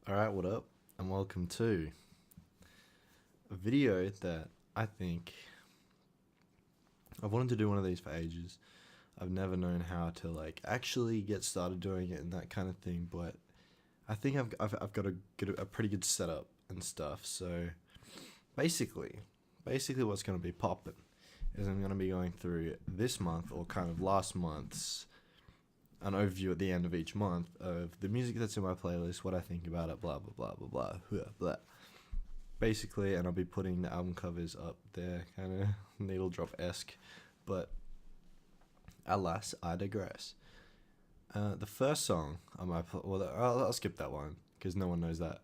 Alright, what up? And welcome to a video that I think I've wanted to do one of these for ages. I've never known how to actually get started doing it and that kind of thing, but I think I've got a pretty good setup and stuff. So basically, what's going to be popping is I'm going to be going through this month or kind of last month's an overview at the end of each month of the music that's in my playlist, what I think about it, blah blah blah blah blah blah. blah. Basically, and I'll be putting the album covers up there, kind of needle drop esque, but alas, I digress. The first song on my I'll skip that one because no one knows that.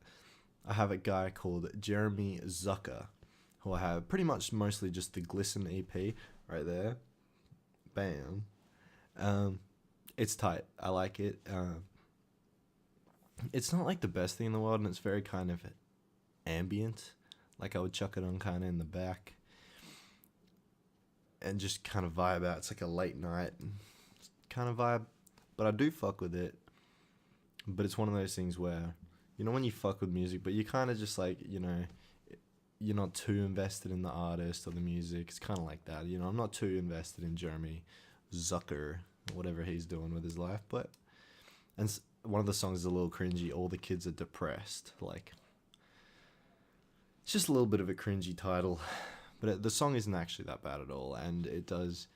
I have a guy called Jeremy Zucker, who I have pretty much mostly just the Glisten EP right there. Bam. It's tight. I like it. It's not like the best thing in the world, and it's very kind of ambient. Like I would chuck it on kind of in the back and just kind of vibe out. It's like a late night kind of vibe, but I do fuck with it. But it's one of those things where, when you fuck with music, but you kind of just you're not too invested in the artist or the music. It's kind of like that. I'm not too invested in Jeremy Zucker, whatever he's doing with his life, but one of the songs is a little cringy. All the kids are depressed. It's just a little bit of a cringy title, but the song isn't actually that bad at all, and it does.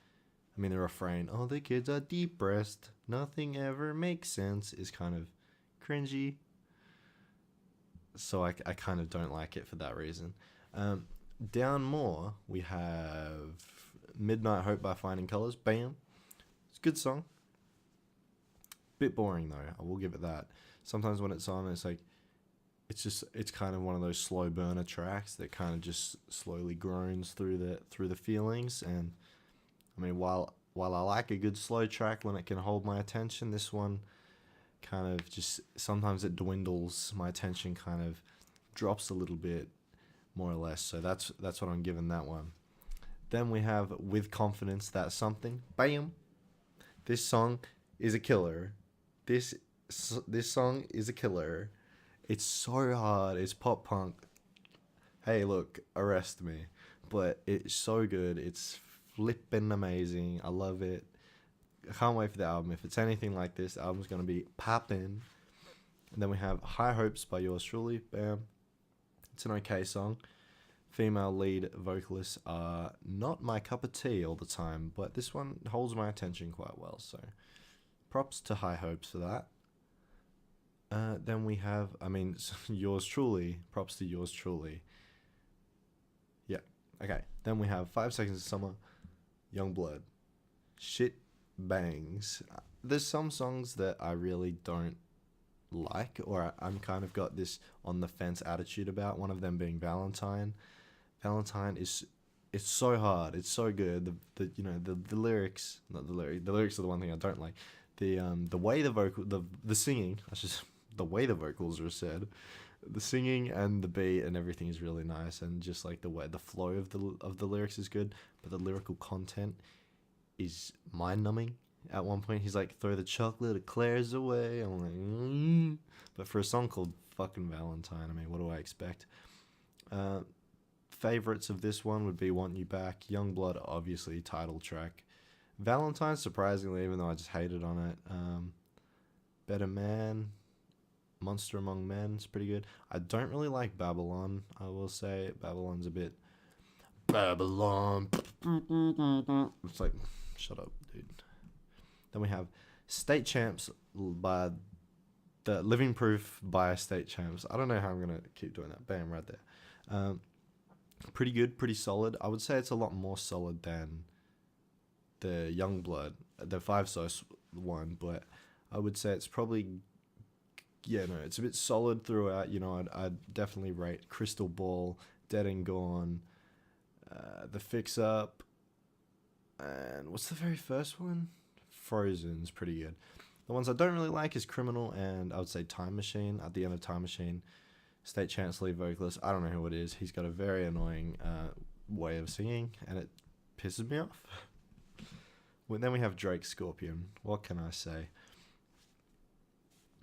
I mean, the refrain, "All the kids are depressed, nothing ever makes sense," is kind of cringy. So I kind of don't like it for that reason. Down more, we have Midnight Hope by Finding Colors. Bam. It's a good song. Bit boring though, I will give it that. Sometimes when it's on, it's kind of one of those slow burner tracks that kind of just slowly groans through the feelings. And I mean, while I like a good slow track when it can hold my attention, this one kind of just sometimes it dwindles. My attention kind of drops a little bit, more or less. So that's what I'm giving that one. Then we have With Confidence, That's Something. Bam. This song is a killer. This song is a killer. It's so hard. It's pop punk. Hey, look, arrest me. But it's so good. It's flippin' amazing. I love it. I can't wait for the album. If it's anything like this, the album's going to be poppin'. And then we have High Hopes by yours truly. Bam. It's an okay song. Female lead vocalists are not my cup of tea all the time, but this one holds my attention quite well, so props to High Hopes for that. Then we have, yours truly, props to yours truly. Yeah, okay. Then we have 5 Seconds of Summer, Young Blood. Shit bangs. There's some songs that I really don't like, or I'm kind of got this on the fence attitude about, one of them being Valentine. Valentine is, it's so hard, it's so good. The lyrics, not the lyrics. The lyrics are the one thing I don't like. The way the singing, the way the vocals are said, the singing and the beat and everything is really nice, and just like the way the flow of the lyrics is good, but the lyrical content is mind numbing. At one point, he's like, "Throw the chocolate eclairs away." I'm like, But for a song called fucking Valentine, I mean, what do I expect? Favorites of this one would be Want You Back, Youngblood, obviously, title track. Valentine, surprisingly, even though I just hated on it. Better Man, Monster Among Men, it's pretty good. I don't really like Babylon, I will say. Babylon's a bit... Babylon. It's like, shut up, dude. Then we have State Champs by the Living Proof by State Champs. I don't know how I'm going to keep doing that. Bam, right there. Pretty good, pretty solid. I would say it's a lot more solid than the Youngblood, the 5 Sauce one, but I would say it's probably, it's a bit solid throughout. I'd definitely rate Crystal Ball, Dead and Gone, The Fix Up, and what's the very first one? Frozen's pretty good. The ones I don't really like is Criminal and I would say Time Machine. At the end of Time Machine, State Champs lead vocalist, I don't know who it is. He's got a very annoying way of singing, and it pisses me off. Then we have Drake Scorpion. What can I say?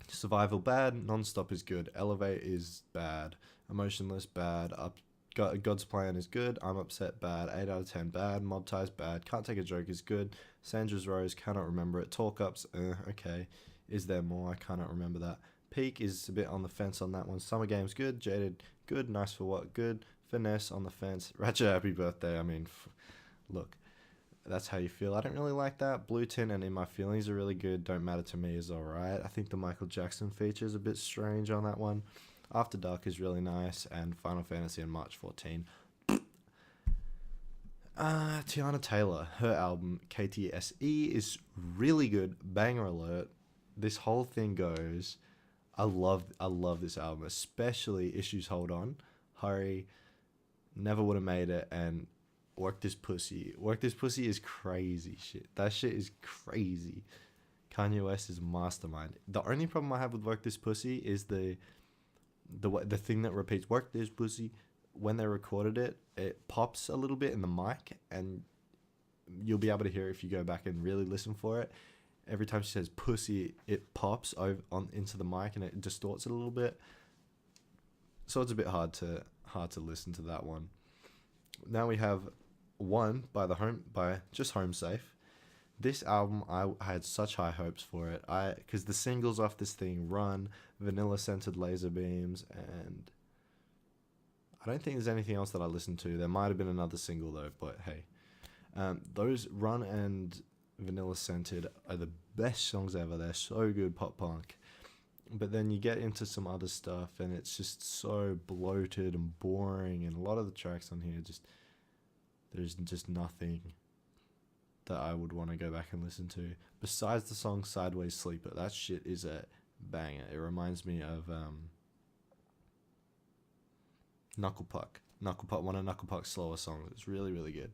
Survival bad, Non-Stop is good, Elevate is bad, Emotionless bad, God's Plan is good, I'm Upset bad, 8 out of 10 bad, Mob Ties bad, Can't Take a Joke is good, Sandra's Rose, cannot remember it, Talk Ups, okay, Is There More, I cannot remember that, Peak is a bit on the fence on that one, Summer Games good, Jaded good, Nice for What good, Finesse on the fence, Ratchet Happy Birthday, I mean, look, that's how you feel. I don't really like that. Blue Tint and In My Feelings are really good. Don't Matter to Me is alright. I think the Michael Jackson feature is a bit strange on that one. After Dark is really nice. And Final Fantasy and March 14. Tiana Taylor, her album KTSE is really good. Banger alert. This whole thing goes. I love this album, especially Issues Hold On, Hurry, Never Would Have Made It, and Work This Pussy. Work This Pussy is crazy shit. That shit is crazy. Kanye West is mastermind. The only problem I have with Work This Pussy is the thing that repeats Work This Pussy. When they recorded it, it pops a little bit in the mic, and you'll be able to hear it if you go back and really listen for it. Every time she says pussy, it pops over into the mic and it distorts it a little bit. So it's a bit hard to listen to that one. Now we have One by just Home Safe. This album, I had such high hopes for it. Because the singles off this thing, Run, Vanilla Scented Laser Beams, and I don't think there's anything else that I listened to. There might have been another single though, but hey. Those Run and Vanilla Scented are the best songs ever. They're so good, pop punk. But then you get into some other stuff and it's just so bloated and boring, and a lot of the tracks on here there's just nothing that I would want to go back and listen to. Besides the song Sideways Sleeper, that shit is a banger. It reminds me of Knuckle Puck. One of Knuckle Puck's slower songs. It's really, really good.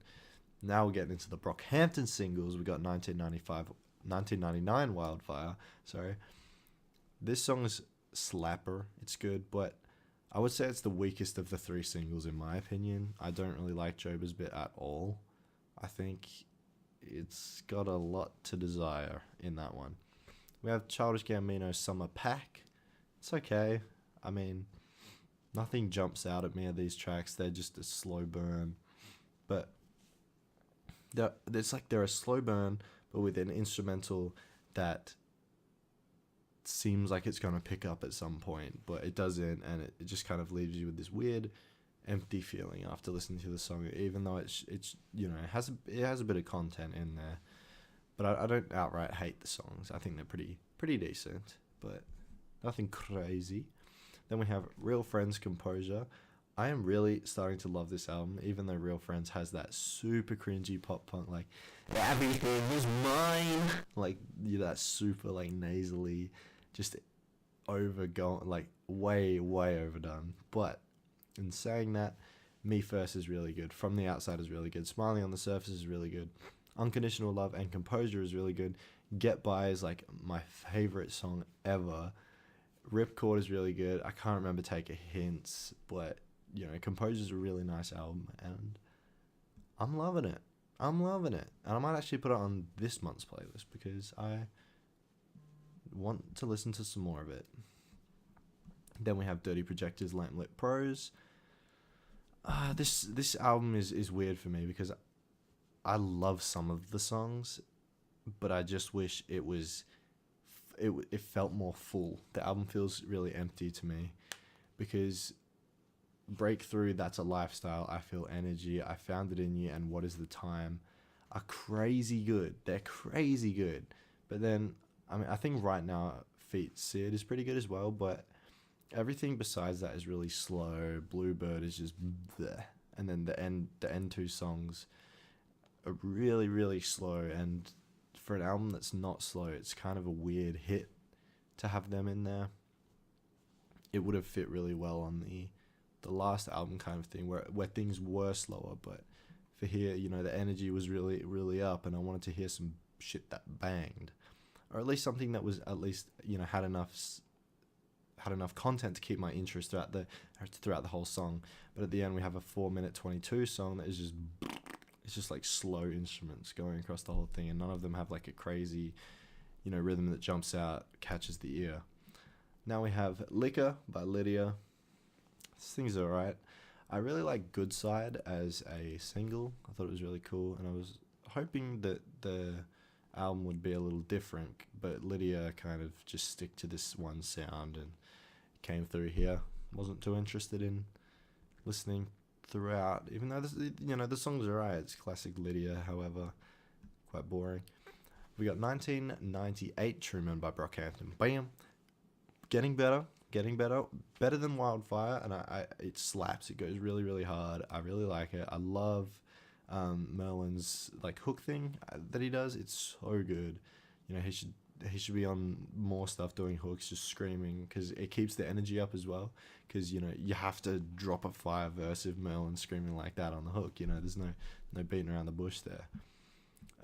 Now we're getting into the Brockhampton singles. We got 1999 Wildfire. Sorry. This song's slapper. It's good, but I would say it's the weakest of the three singles in my opinion. I don't really like Joba's bit at all. I think it's got a lot to desire in that one. We have Childish Gambino's Summer Pack. It's okay. I mean, nothing jumps out at me of these tracks. They're just a slow burn. But they're a slow burn, but with an instrumental that seems like it's going to pick up at some point, but it doesn't, and it just kind of leaves you with this weird empty feeling after listening to the song, even though it's you know, it has a bit of content in there. But I don't outright hate the songs. I think they're pretty decent, but nothing crazy. Then we have Real Friends Composure. I am really starting to love this album, even though Real Friends has that super cringy pop punk, like, everything is mine, like, that super, like, nasally, just overgone, like, way overdone. But in saying that, Me First is really good. From the Outside is really good. Smiling on the Surface is really good. Unconditional Love and Composure is really good. Get By is, like, my favorite song ever. Ripcord is really good. I can't remember Take a Hint, but, you know, Composure's a really nice album, and I'm loving it. And I might actually put it on this month's playlist because I want to listen to some more of it. Then we have Dirty Projectors, Lamp Lit Pros. This album is weird for me because I love some of the songs, but I just wish it felt more full. The album feels really empty to me because Breakthrough, That's a Lifestyle, I Feel Energy, I Found It in You, and What Is the Time are crazy good. They're crazy good. But then, I mean, I think Right Now Feet Sid is pretty good as well, but everything besides that is really slow. Bluebird is just bleh. And then the end two songs are really, really slow, and for an album that's not slow, it's kind of a weird hit to have them in there. It would have fit really well on the last album kind of thing where things were slower, but for here, you know, the energy was really, really up, and I wanted to hear some shit that banged, or at least something that was at least, you know, had enough content to keep my interest throughout the whole song. But at the end, we have a 4-minute 22 song that is just like slow instruments going across the whole thing, and none of them have like a crazy, you know, rhythm that jumps out, catches the ear. Now we have Liquor by Lydia. This thing's alright. I really like Good Side as a single. I thought it was really cool, and I was hoping that the album would be a little different, but Lydia kind of just stick to this one sound and came through here. Wasn't too interested in listening throughout, even though this, the songs are alright. It's classic Lydia, however, quite boring. We got 1998 Truman by Brockhampton. Bam, getting better, better than Wildfire, and it slaps. It goes really, really hard. I really like it. I love Merlin's like hook thing that he does. It's so good. He should be on more stuff doing hooks, just screaming, because it keeps the energy up as well. Because you have to drop a fire verse if Merlin's screaming like that on the hook. There's no beating around the bush there.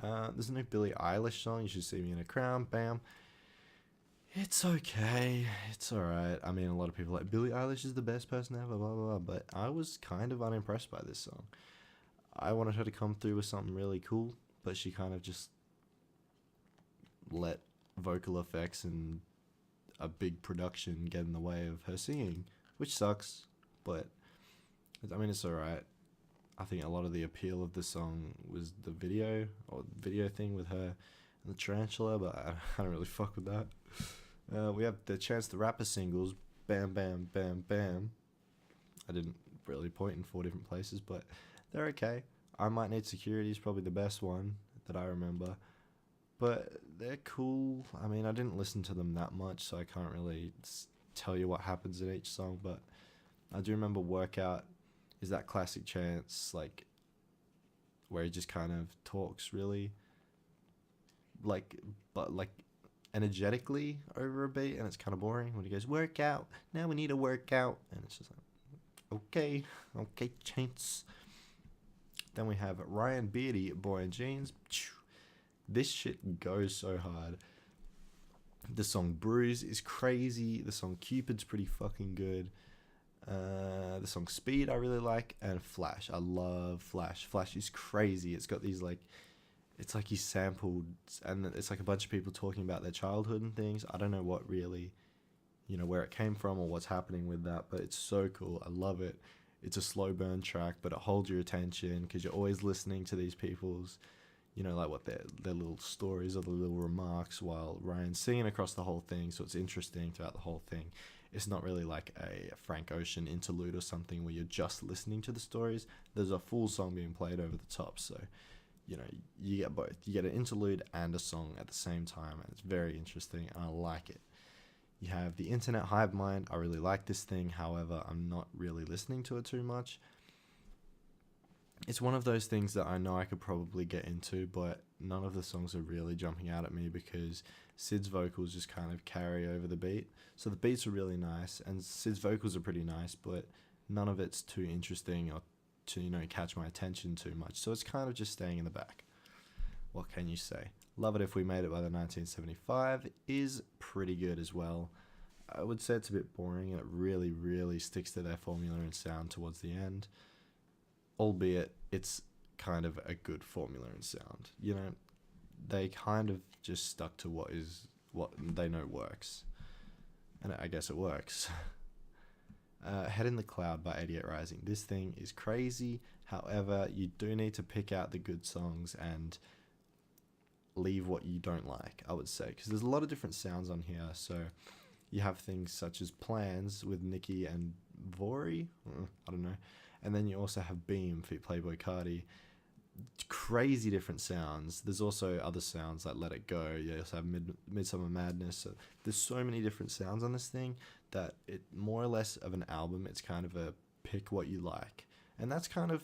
There's a new Billie Eilish song, You Should See Me in a Crown. Bam. It's okay. It's alright. I mean, a lot of people are like, Billie Eilish is the best person ever, blah, blah, blah. But I was kind of unimpressed by this song. I wanted her to come through with something really cool, but she kind of just let vocal effects and a big production get in the way of her singing, which sucks. But, I mean, it's alright. I think a lot of the appeal of the song was the video thing with her and the tarantula, but I don't really fuck with that. We have the Chance the Rapper singles, Bam Bam Bam Bam. I didn't really point in 4 different places, but they're okay. I Might Need Security is probably the best one that I remember, but they're cool. I mean, I didn't listen to them that much, so I can't really tell you what happens in each song, but I do remember Workout is that classic Chance, like, where he just kind of talks really, like, but like energetically over a beat, and it's kind of boring when he goes, work out, now we need a workout, and it's just like, okay, Chance. Then we have Ryan Beardy, Boy in Jeans. This shit goes so hard. The song Bruise is crazy. The song Cupid's pretty fucking good. The song Speed I really like, and Flash. I love Flash. Flash is crazy. It's got these like, it's like he's sampled, and it's like a bunch of people talking about their childhood and things. I don't know what really, where it came from or what's happening with that, but it's so cool. I love it. It's a slow burn track, but it holds your attention because you're always listening to these people's, like what their little stories or the little remarks while Ryan's singing across the whole thing. So it's interesting throughout the whole thing. It's not really like a Frank Ocean interlude or something where you're just listening to the stories. There's a full song being played over the top. So, you get both. You get an interlude and a song at the same time, and it's very interesting, and I like it. You have the Internet Hive Mind. I really like this thing. However, I'm not really listening to it too much. It's one of those things that I know I could probably get into, but none of the songs are really jumping out at me because Sid's vocals just kind of carry over the beat. So the beats are really nice, and Sid's vocals are pretty nice, but none of it's too interesting or to, catch my attention too much. So it's kind of just staying in the back. What can you say? Love It If We Made It by the 1975 is pretty good as well. I would say it's a bit boring, and it really, really sticks to their formula and sound towards the end. Albeit, it's kind of a good formula and sound. They kind of just stuck to what they know works. And I guess it works. Head in the Cloud by 88 Rising. This thing is crazy. However, you do need to pick out the good songs and leave what you don't like, I would say. Because there's a lot of different sounds on here. So you have things such as Plans with Nicki and Vori. I don't know. And then you also have Beam for Playboy Cardi. Crazy different sounds. There's also other sounds like Let It Go. You also have Midsummer Madness. So there's so many different sounds on this thing that it more or less of an album. It's kind of a pick what you like. And that's kind of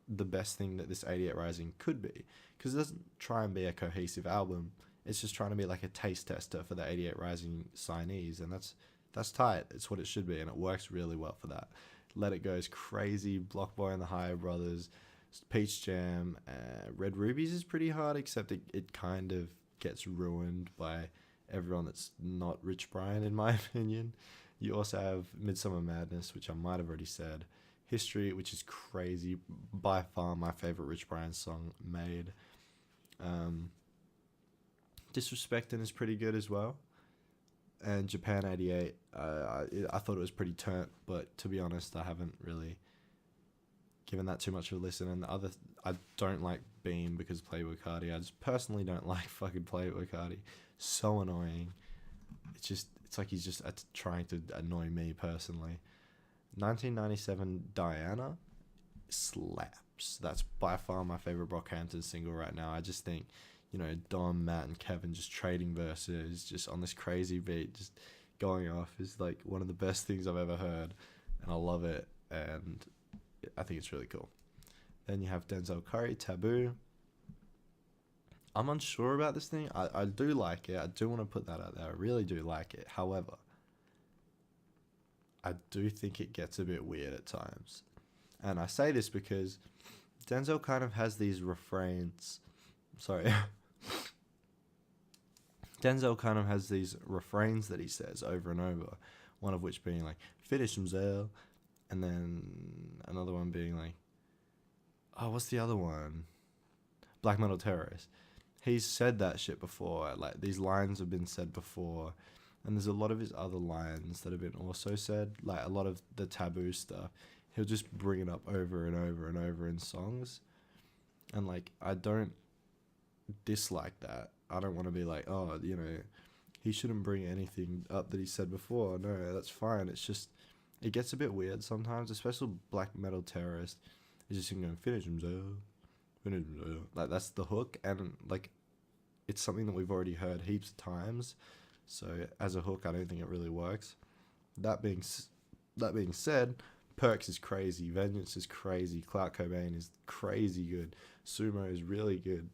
the best thing that this 88 Rising could be. Because it doesn't try and be a cohesive album. It's just trying to be like a taste tester for the 88 Rising signees. And that's tight. It's what it should be. And it works really well for that. Let It Go is crazy. Block Boy and the Higher Brothers, Peach Jam, Red Rubies is pretty hard, except it kind of gets ruined by everyone that's not Rich Brian, in my opinion. You also have Midsummer Madness, which I might have already said. History, which is crazy. By far my favorite Rich Brian song made. Disrespectin' is pretty good as well. and Japan 88. I thought it was pretty turnt, but to be honest, I haven't really given that too much of a listen. And I don't like Beam because of Playboy Cardi. I just personally don't like fucking Playboy Cardi. So annoying. It's like he's just trying to annoy me personally. 1997 Diana slaps. That's by far my favorite Brockhampton single right now. I just think, Dom, Matt, and Kevin just trading verses, just on this crazy beat, just going off is like one of the best things I've ever heard, and I love it, and I think it's really cool. Then you have Denzel Curry, Taboo. I'm unsure about this thing. I do like it. I do want to put that out there. I really do like it. However, I do think it gets a bit weird at times. And I say this because Denzel kind of has these refrains. Sorry. Denzel kind of has these refrains that he says over and over. One of which being like, finish him, Zell. And then another one being like, oh, what's the other one? Black Metal Terrorist. He's said that shit before. Like, these lines have been said before. And there's a lot of his other lines that have been also said. Like, a lot of the Taboo stuff. He'll just bring it up over and over and over in songs. And, like, I don't dislike that. I don't want to be like, oh, he shouldn't bring anything up that he said before. No, that's fine. It's just, it gets a bit weird sometimes, especially Black Metal Terrorist. He's just going, finish him, Zell. Finish him, Zell. Like, that's the hook. And, like, it's something that we've already heard heaps of times. So, as a hook, I don't think it really works. That being said, Perks is crazy. Vengeance is crazy. Clark Cobain is crazy good. Sumo is really good.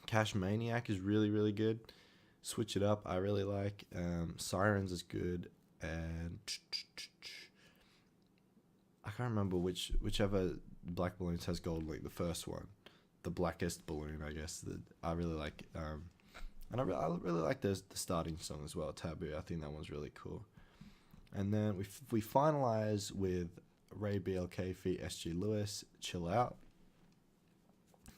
Cash Maniac is really, really good. Switch It Up, I really like. Sirens is good. And I can't remember whichever Black Balloons has Gold Link, the first one. The blackest balloon, I guess, that I really like. And I really like the starting song as well, Taboo. I think that one's really cool. And then we finalize with Ray BLK feat SG Lewis, Chill Out.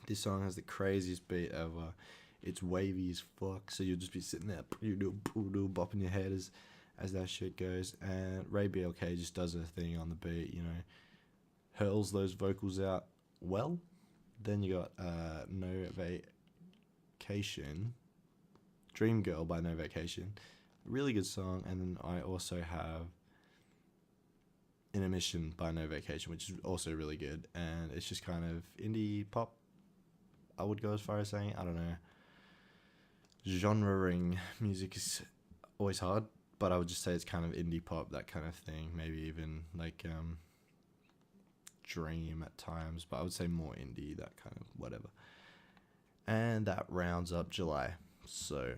This song has the craziest beat ever. It's wavy as fuck, so you'll just be sitting there, bopping your head as that shit goes. And Ray BLK just does her thing on the beat, hurls those vocals out well. Then you got No Vacation, Dream Girl by No Vacation. Really good song. And then I also have Intermission by No Vacation, which is also really good. And it's just kind of indie pop, I would go as far as saying. I don't know. Genre-ing music is always hard, but I would just say it's kind of indie pop, that kind of thing. Maybe even like Dream at times, but I would say more indie, that kind of whatever. And that rounds up July. So